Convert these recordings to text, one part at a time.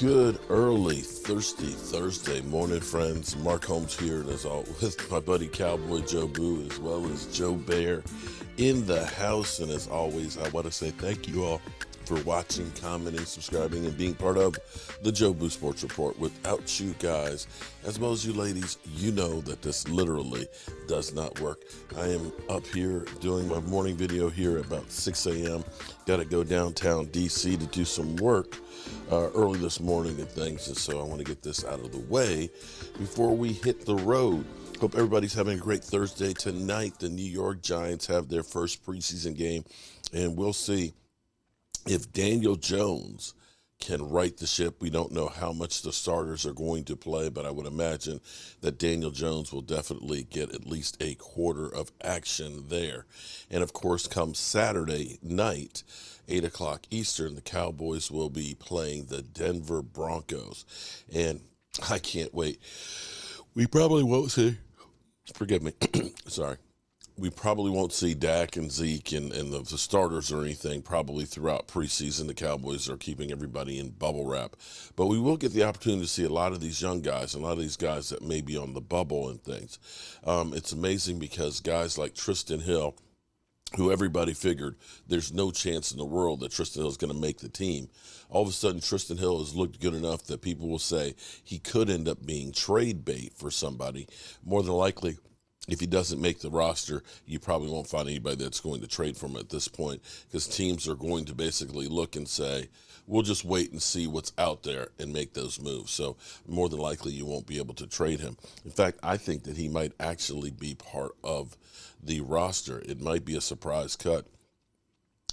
Good early thirsty Thursday morning, friends. Mark Holmes here, and as always, my buddy Cowboy Joe Boo, as well as Joe Bear in the house. And as always, I want to say thank you all for watching, commenting, subscribing, and being part of the Joe Boo Sports Report. Without you guys, as well as you ladies, you know that this literally does not work. I am up here doing my morning video here at about 6 a.m. Got to go downtown D.C. to do some work early this morning and things, and so I want to get this out of the way before we hit the road. Hope everybody's having a great Thursday. Tonight, the New York Giants have their first preseason game, and we'll see if Daniel Jones can right the ship. We don't know how much the starters are going to play, but I would imagine that Daniel Jones will definitely get at least a quarter of action there. And of course, come Saturday night, 8 o'clock Eastern, the Cowboys will be playing the Denver Broncos. And I can't wait. We probably won't see, forgive me, sorry. We probably won't see Dak and Zeke and the starters or anything probably throughout preseason. The Cowboys are keeping everybody in bubble wrap. But we will get the opportunity to see a lot of these young guys, and a lot of these guys that may be on the bubble and things. It's amazing because guys like Tristan Hill, who everybody figured there's no chance in the world that Tristan Hill is going to make the team. All of a sudden, Tristan Hill has looked good enough that people will say he could end up being trade bait for somebody. More than likely, if he doesn't make the roster, you probably won't find anybody that's going to trade for him at this point, because teams are going to basically look and say, we'll just wait and see what's out there and make those moves. So more than likely, you won't be able to trade him. In fact, I think that he might actually be part of the roster. It might be a surprise cut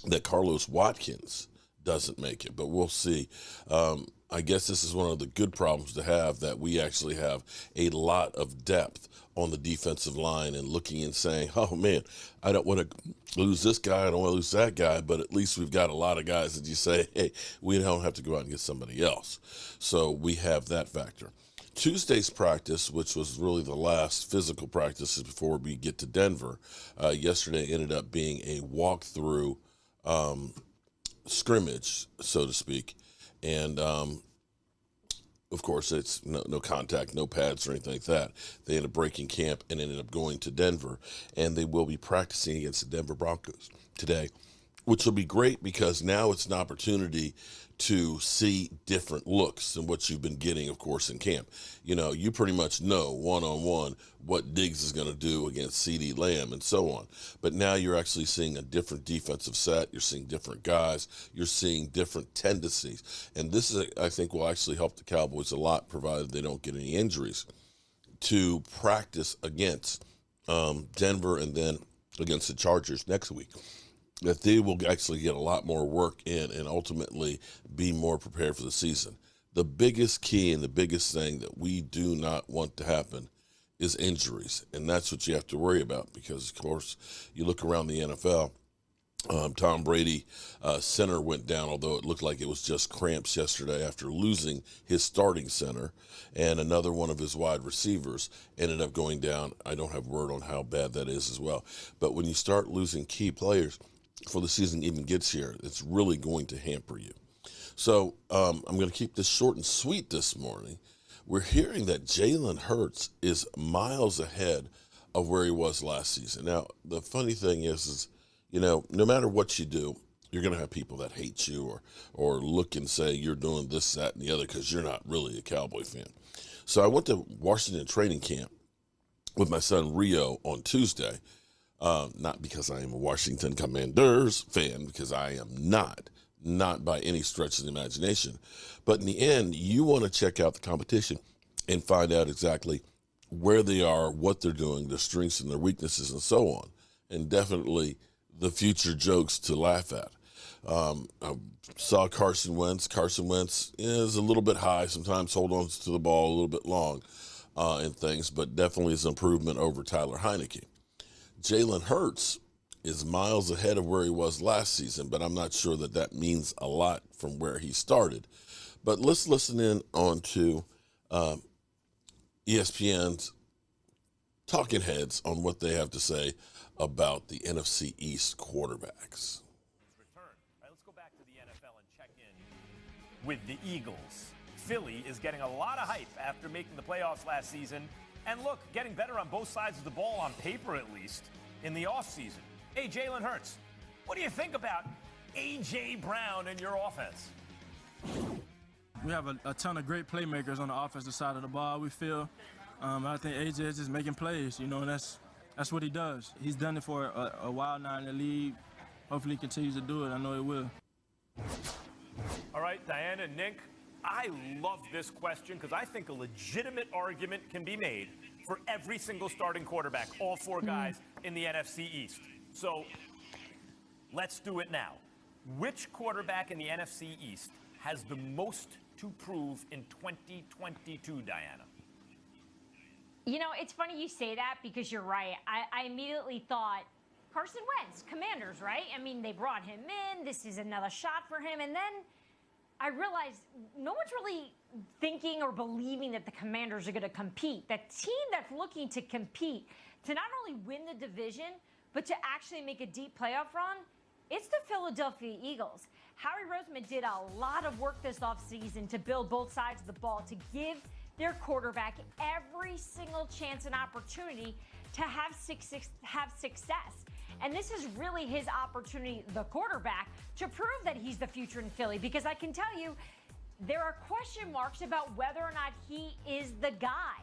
that Carlos Watkins doesn't make it, but we'll see. I guess this is one of the good problems to have, that we actually have a lot of depth on the defensive line, and looking and saying, oh man, I don't want to lose this guy, I don't want to lose that guy, but at least we've got a lot of guys that you say, hey, we don't have to go out and get somebody else. So we have that factor. Tuesday's practice, which was really the last physical practice before we get to Denver, yesterday ended up being a walkthrough scrimmage, so to speak. And of course, it's no contact, no pads or anything like that. They ended up breaking camp and ended up going to Denver, and they will be practicing against the Denver Broncos today, which will be great because now it's an opportunity to see different looks than what you've been getting, of course, in camp. You know, you pretty much know one-on-one what Diggs is going to do against CeeDee Lamb and so on. But now you're actually seeing a different defensive set. You're seeing different guys. You're seeing different tendencies. And this is, I think, will actually help the Cowboys a lot, provided they don't get any injuries, to practice against Denver and then against the Chargers next week. That they will actually get a lot more work in and ultimately be more prepared for the season. The biggest key and the biggest thing that we do not want to happen is injuries. And that's what you have to worry about, because, of course, you look around the NFL, Tom Brady, center went down, although it looked like it was just cramps yesterday after losing his starting center, and another one of his wide receivers ended up going down. I don't have word on how bad that is as well. But when you start losing key players before the season even gets here, it's really going to hamper you. So I'm going to keep this short and sweet this morning. We're hearing that Jalen Hurts is miles ahead of where he was last season. Now, the funny thing is, you know, no matter what you do, you're going to have people that hate you or look and say you're doing this, that, and the other because you're not really a Cowboy fan. So I went to Washington training camp with my son Rio on Tuesday. Not because I am a Washington Commanders fan, because I am not by any stretch of the imagination. But in the end, you want to check out the competition and find out exactly where they are, what they're doing, their strengths and their weaknesses, and so on. And definitely the future jokes to laugh at. I saw Carson Wentz. Carson Wentz is a little bit high, sometimes hold on to the ball a little bit long and things, but definitely is an improvement over Tyler Heineke. Jalen Hurts is miles ahead of where he was last season, but I'm not sure that that means a lot from where he started. But let's listen in on to ESPN's talking heads on what they have to say about the NFC East quarterbacks. Return. All right, let's go back to the NFL and check in with the Eagles. Philly is getting a lot of hype after making the playoffs last season. And look, getting better on both sides of the ball, on paper at least, in the offseason. Hey, Jalen Hurts, what do you think about A.J. Brown in your offense? We have a ton of great playmakers on the offensive side of the ball, we feel. I think A.J. is just making plays, and that's what he does. He's done it for a while now in the league. Hopefully he continues to do it. I know he will. All right, Diana, Nick, I love this question because I think a legitimate argument can be made for every single starting quarterback, all four guys in the NFC East. So let's do it now. Which quarterback in the NFC East has the most to prove in 2022, Diana? It's funny you say that because you're right. I immediately thought Carson Wentz, Commanders, right? I mean, they brought him in. This is another shot for him. And then I realized no one's really thinking or believing that the Commanders are going to compete. That team that's looking to compete, to not only win the division, but to actually make a deep playoff run, it's the Philadelphia Eagles. Howie Roseman did a lot of work this offseason to build both sides of the ball, to give their quarterback every single chance and opportunity to have success. And this is really his opportunity, the quarterback, to prove that he's the future in Philly. Because I can tell you, there are question marks about whether or not he is the guy.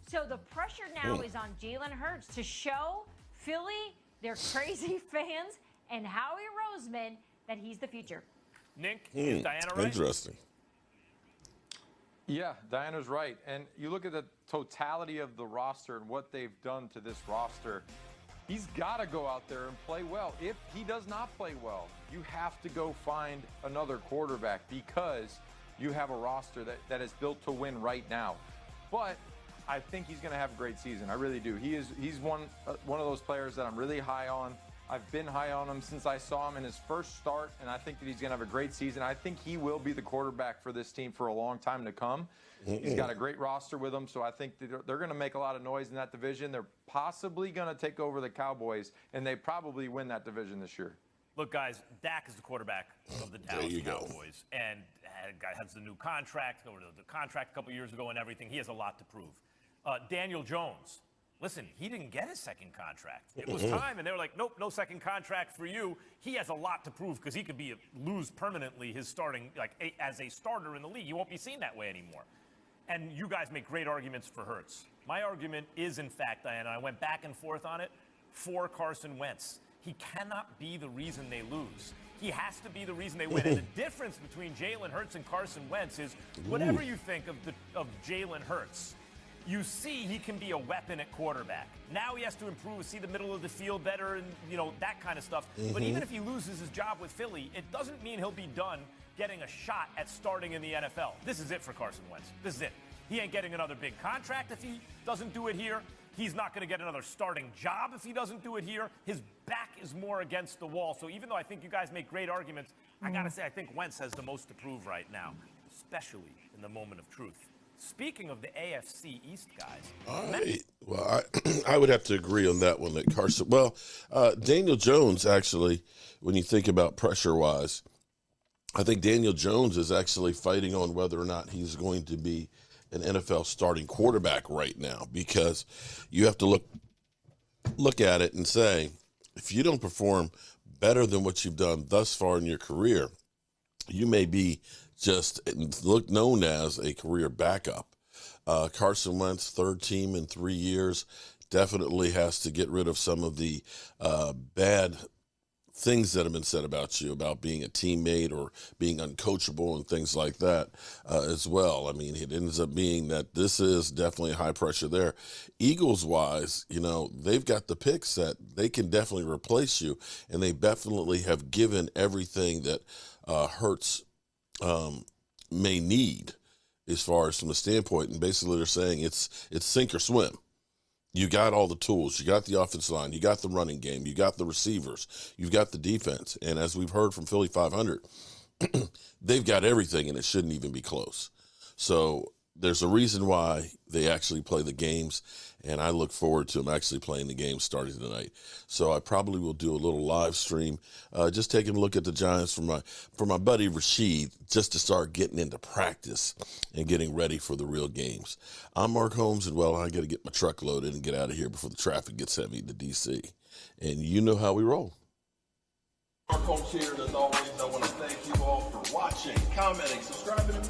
So the pressure now is on Jalen Hurts to show Philly, their crazy fans, and Howie Roseman that he's the future. Nick, is Diana right? Interesting. Yeah, Diana's right. And you look at the totality of the roster and what they've done to this roster. He's got to go out there and play well. If he does not play well, you have to go find another quarterback because you have a roster that is built to win right now. But I think he's going to have a great season. I really do. He's one of those players that I'm really high on. I've been high on him since I saw him in his first start, and I think that he's going to have a great season. I think he will be the quarterback for this team for a long time to come. He's got a great roster with him, so I think that they're going to make a lot of noise in that division. They're possibly going to take over the Cowboys, and they probably win that division this year. Look, guys, Dak is the quarterback of the Dallas Cowboys, and guy has the new contract, or the contract a couple years ago and everything. He has a lot to prove. Daniel Jones. Listen, he didn't get his second contract. It was time, and they were like, nope, no second contract for you. He has a lot to prove because he could lose permanently his starting, as a starter in the league. You won't be seen that way anymore. And you guys make great arguments for Hurts. My argument is, in fact, Diana, I went back and forth on it, for Carson Wentz. He cannot be the reason they lose. He has to be the reason they win. And the difference between Jalen Hurts and Carson Wentz is whatever you think of Jalen Hurts, you see he can be a weapon at quarterback. Now he has to improve, see the middle of the field better, and that kind of stuff. But even if he loses his job with Philly, it doesn't mean he'll be done getting a shot at starting in the NFL. This is it for Carson Wentz. This is it. He ain't getting another big contract if he doesn't do it here. He's not going to get another starting job if he doesn't do it here. His back is more against the wall. So even though I think you guys make great arguments, I got to say I think Wentz has the most to prove right now, especially in the moment of truth. Speaking of the AFC East, guys. I would have to agree on that one. That Carson. Well, Daniel Jones, actually, when you think about pressure-wise, I think Daniel Jones is actually fighting on whether or not he's going to be an NFL starting quarterback right now, because you have to look at it and say, if you don't perform better than what you've done thus far in your career, you may be just known as a career backup. Carson Wentz, third team in 3 years, definitely has to get rid of some of the bad things that have been said about you, about being a teammate or being uncoachable and things like that as well. I mean, it ends up being that this is definitely high pressure there. Eagles-wise, they've got the picks that they can definitely replace you, and they definitely have given everything that Hurts may need as far as from the standpoint. And basically they're saying it's sink or swim. You got all the tools. You got the offensive line. You got the running game. You got the receivers. You've got the defense. And as we've heard from Philly 500, they've got everything, and it shouldn't even be close. So there's a reason why they actually play the games, and I look forward to them actually playing the game starting tonight. So I probably will do a little live stream, just taking a look at the Giants for my buddy Rashid, just to start getting into practice and getting ready for the real games. I'm Mark Holmes, and well, I got to get my truck loaded and get out of here before the traffic gets heavy to D.C. And you know how we roll. Mark Holmes here, and as always, I want to thank you all for watching, commenting, subscribing, and